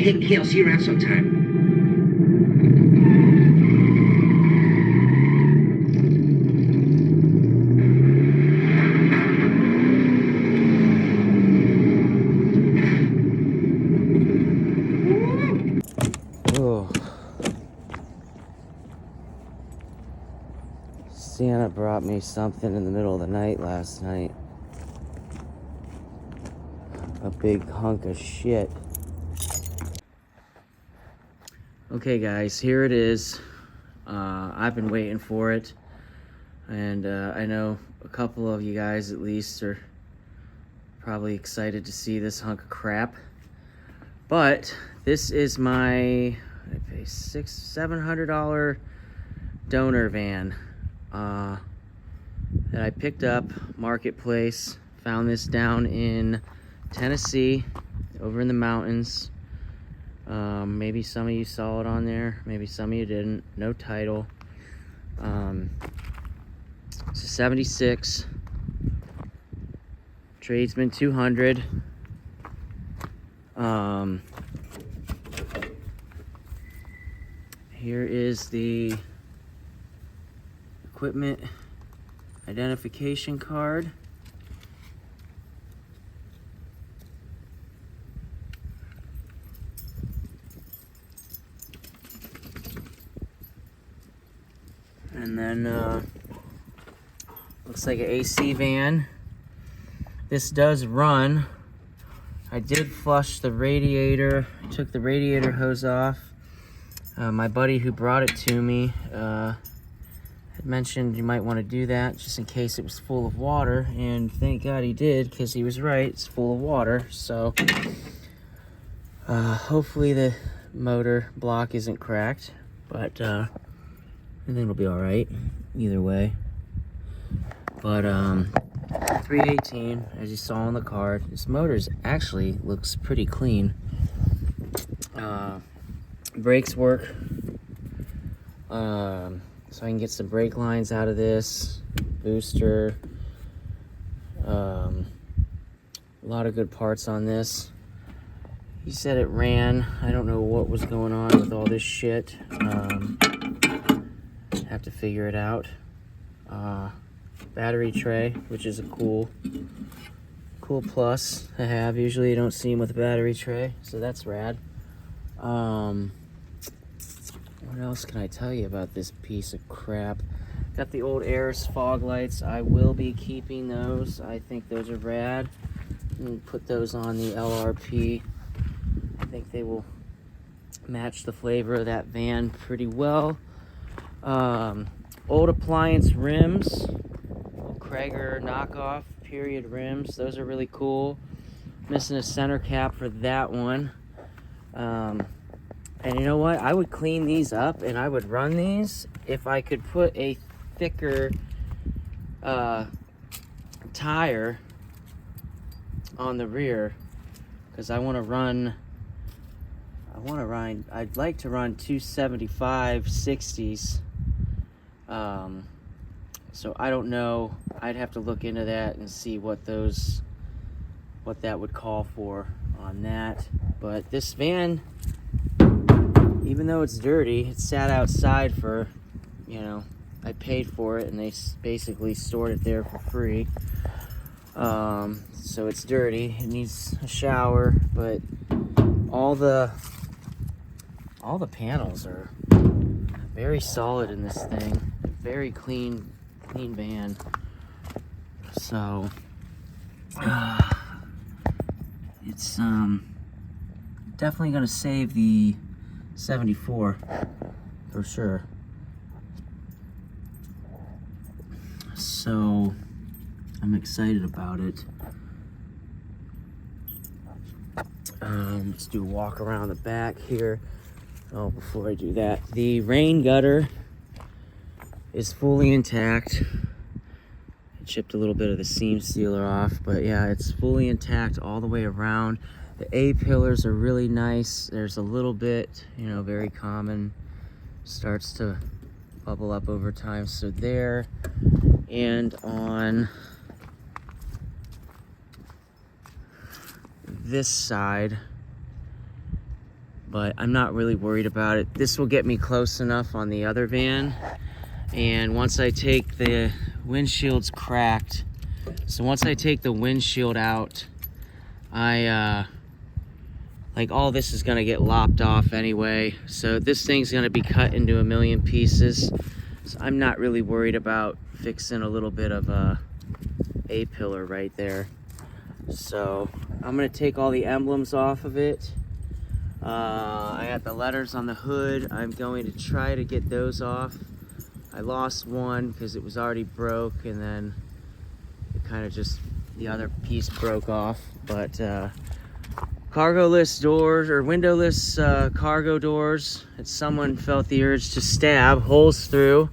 Hey, I'll see you around sometime. Oh. Santa brought me something in the middle of the night last night. A big hunk of shit. Okay guys, here it is. I've been waiting for it. And I know a couple of you guys at least are probably excited to see this hunk of crap. But this is my, I pay $700 donor van that I picked up Marketplace. Found this down in Tennessee, over in the mountains. Maybe some of you saw it on there, maybe some of you didn't. No title. It's a 76 Tradesman 200. Here is the equipment identification card. And then looks like an AC van. This does run. I did flush the radiator. I took the radiator hose off. My buddy who brought it to me had mentioned you might want to do that just in case it was full of water, and thank God he did, because he was right, it's full of water. So hopefully the motor block isn't cracked, but I think it'll be all right either way. But 318, as you saw on the card. This motor actually looks pretty clean. Brakes work, so I can get some brake lines out of this. Booster, a lot of good parts on this. He said it ran. I don't know what was going on with all this shit. Have to figure it out. Battery tray, which is a cool plus to have. Usually you don't see them with a battery tray, so that's rad. What else can I tell you about this piece of crap? Got the old Aris fog lights. I will be keeping those. I think those are rad. And put those on the LRP. I think they will match the flavor of that van pretty well. Old appliance rims. Krager knockoff period rims. Those are really cool. Missing a center cap for that one. And you know what? I would clean these up and I would run these if I could put a thicker tire on the rear, because I'd like to run 275 60s. So I don't know. I'd have to look into that and see what that would call for on that. But this van, even though it's dirty, it sat outside for, I paid for it and they basically stored it there for free. So it's dirty, it needs a shower, but all the panels are very solid in this thing. Very clean van. So it's definitely gonna save the 74 for sure. So I'm excited about it. Let's do a walk around the back here. Oh, before I do that, the rain gutter is fully intact. I chipped a little bit of the seam sealer off, but yeah, it's fully intact all the way around. The A-pillars are really nice. There's a little bit, very common, starts to bubble up over time. So there, and on this side, but I'm not really worried about it. This will get me close enough on the other van. And once I take the windshield's cracked, so once I take the windshield out, like all this is gonna get lopped off anyway. So this thing's gonna be cut into a million pieces. So I'm not really worried about fixing a little bit of a A-pillar right there. So I'm gonna take all the emblems off of it. I got the letters on the hood. I'm going to try to get those off. I lost one because it was already broke, and then it kind of just, the other piece broke off. But cargo-less doors, or windowless cargo doors, that someone felt the urge to stab holes through.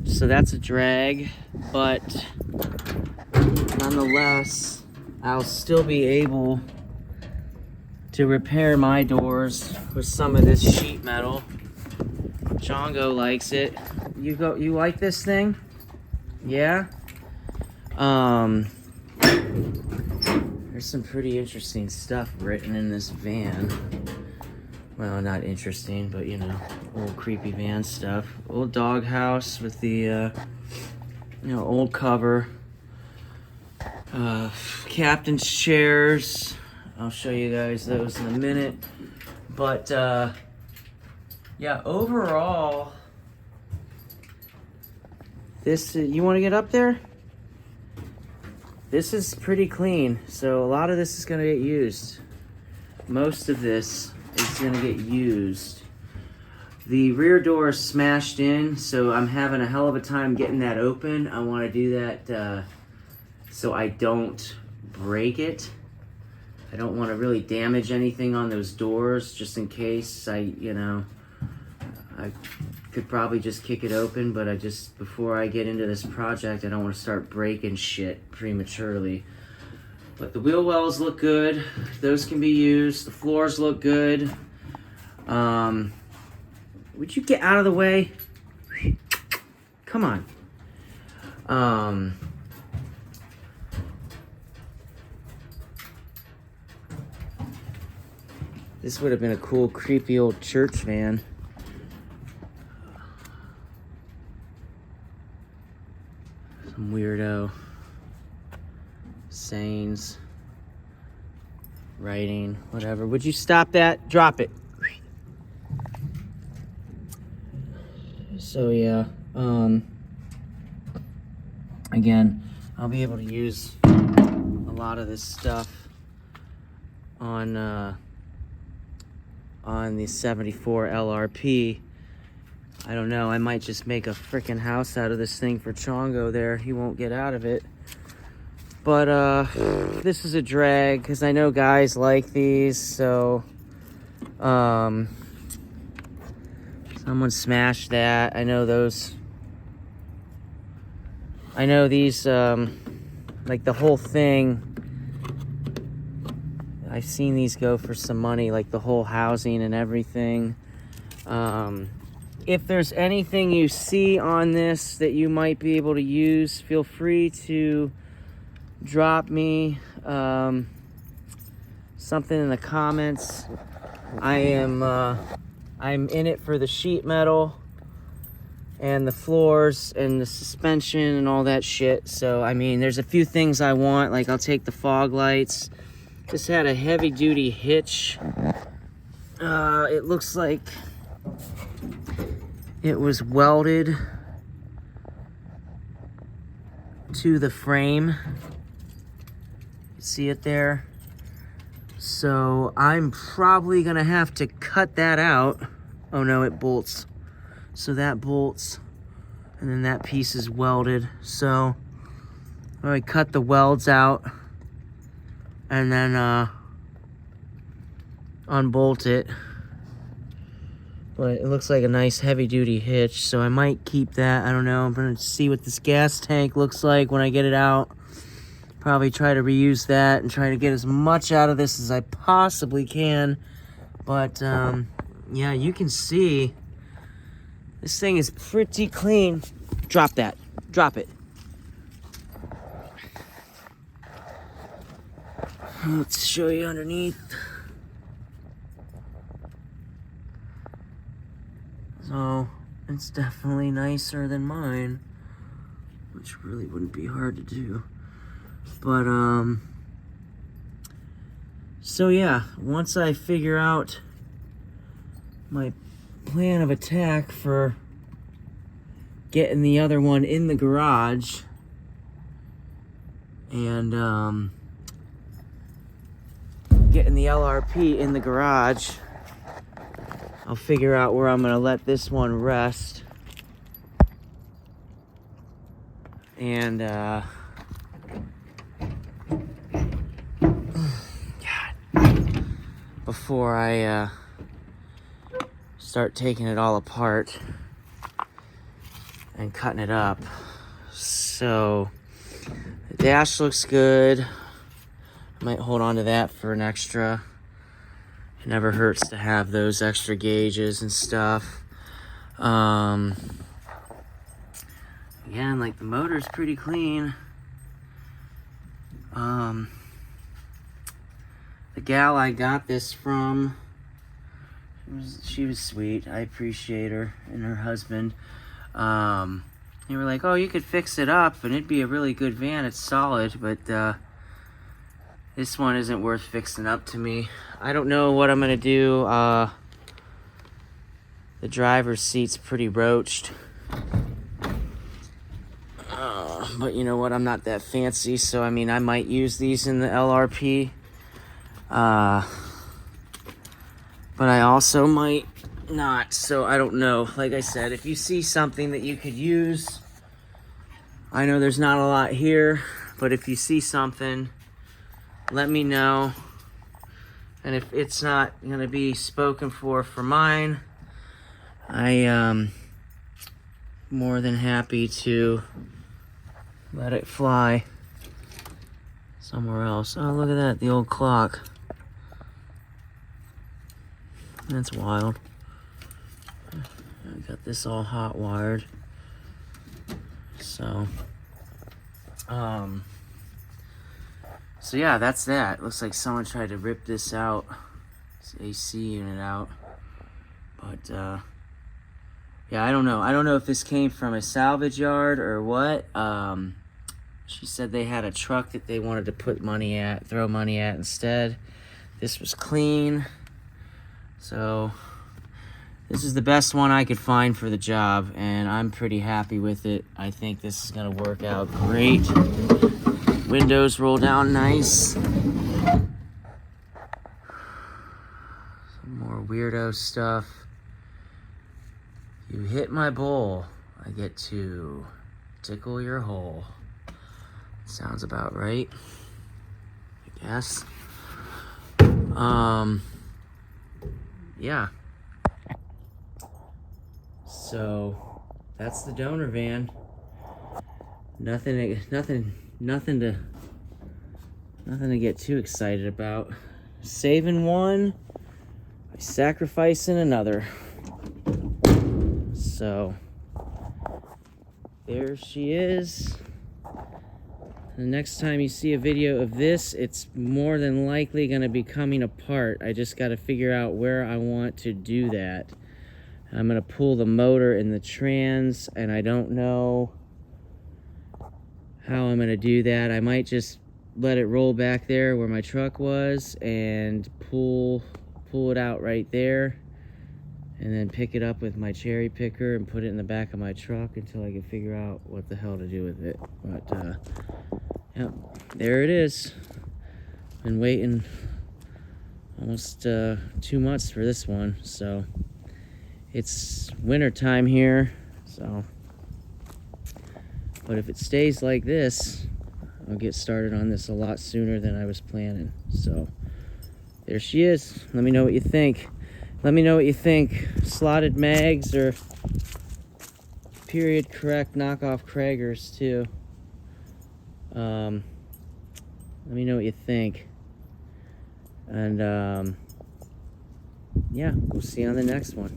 So that's a drag, but nonetheless, I'll still be able to repair my doors with some of this sheet metal. Chongo likes it. You like this thing? Yeah? There's some pretty interesting stuff written in this van. Well, not interesting, but you know, old creepy van stuff. Old doghouse with the, you know, old cover. Captain's chairs. I'll show you guys those in a minute. But, yeah, overall, this, you want to get up there? This is pretty clean, so a lot of this is going to get used. Most of this is going to get used. The rear door is smashed in, so I'm having a hell of a time getting that open. I want to do that so I don't break it. I don't want to really damage anything on those doors, just in case I could probably just kick it open, but before I get into this project, I don't want to start breaking shit prematurely. But the wheel wells look good. Those can be used. The floors look good. Would you get out of the way? Come on. This would have been a cool, creepy old church van. Some weirdo sayings, writing, whatever. Would you stop that? Drop it. So yeah, again, I'll be able to use a lot of this stuff on the 74 LRP. I don't know, I might just make a freaking house out of this thing for Chongo there. He won't get out of it. But this is a drag because I know guys like these, so someone smashed that. I know those. I know these, like the whole thing. I've seen these go for some money, like the whole housing and everything. If there's anything you see on this that you might be able to use, feel free to drop me something in the comments. I'm in it for the sheet metal and the floors and the suspension and all that shit. So I mean, there's a few things I want, like I'll take the fog lights. This had a heavy duty hitch. It looks like it was welded to the frame. See it there? So I'm probably gonna have to cut that out. Oh no, it bolts. So that bolts, and then that piece is welded. So I cut the welds out and then unbolt it. But it looks like a nice heavy duty hitch, so I might keep that. I don't know. I'm gonna see what this gas tank looks like when I get it out. Probably try to reuse that and try to get as much out of this as I possibly can. But yeah, you can see this thing is pretty clean. Drop that. Drop it. Let's show you underneath. So it's definitely nicer than mine, which really wouldn't be hard to do. But so yeah, once I figure out my plan of attack for getting the other one in the garage and getting the LRP in the garage, I'll figure out where I'm gonna let this one rest. And God, before I start taking it all apart and cutting it up. So the dash looks good. I might hold on to that for an extra. It never hurts to have those extra gauges and stuff. Again, like the motor's pretty clean. The gal I got this from, she was sweet. I appreciate her and her husband. They were like, oh, you could fix it up and it'd be a really good van. It's solid, but this one isn't worth fixing up to me. I don't know what I'm gonna do. The driver's seat's pretty roached. But you know what? I'm not that fancy, so I mean, I might use these in the LRP. But I also might not, so I don't know. Like I said, if you see something that you could use, I know there's not a lot here, but if you see something, let me know. And if it's not gonna be spoken for mine, I more than happy to let it fly somewhere else. Oh, look at that, the old clock. That's wild. I got this all hot wired. So yeah, that's that. Looks like someone tried to rip this out, this AC unit out. But yeah, I don't know. I don't know if this came from a salvage yard or what. She said they had a truck that they wanted to put money at, throw money at instead. This was clean. So this is the best one I could find for the job, and I'm pretty happy with it. I think this is gonna work out great. Windows roll down nice. Some more weirdo stuff. You hit my bowl, I get to tickle your hole. Sounds about right, I guess. Yeah. So that's the donor van. Nothing to get too excited about. Saving one, sacrificing another. So there she is. The next time you see a video of this, it's more than likely going to be coming apart. I just got to figure out where I want to do that. I'm going to pull the motor and the trans, and I don't know how I'm going to do that. I might just let it roll back there where my truck was and pull it out right there, and then pick it up with my cherry picker and put it in the back of my truck until I can figure out what the hell to do with it. But yep, there it is. Been waiting almost 2 months for this one, so it's winter time here. So, but if it stays like this, I'll get started on this a lot sooner than I was planning. So there she is. Let me know what you think. Let me know what you think. Slotted mags or period correct knockoff Kragers too. Let me know what you think. And yeah, we'll see you on the next one.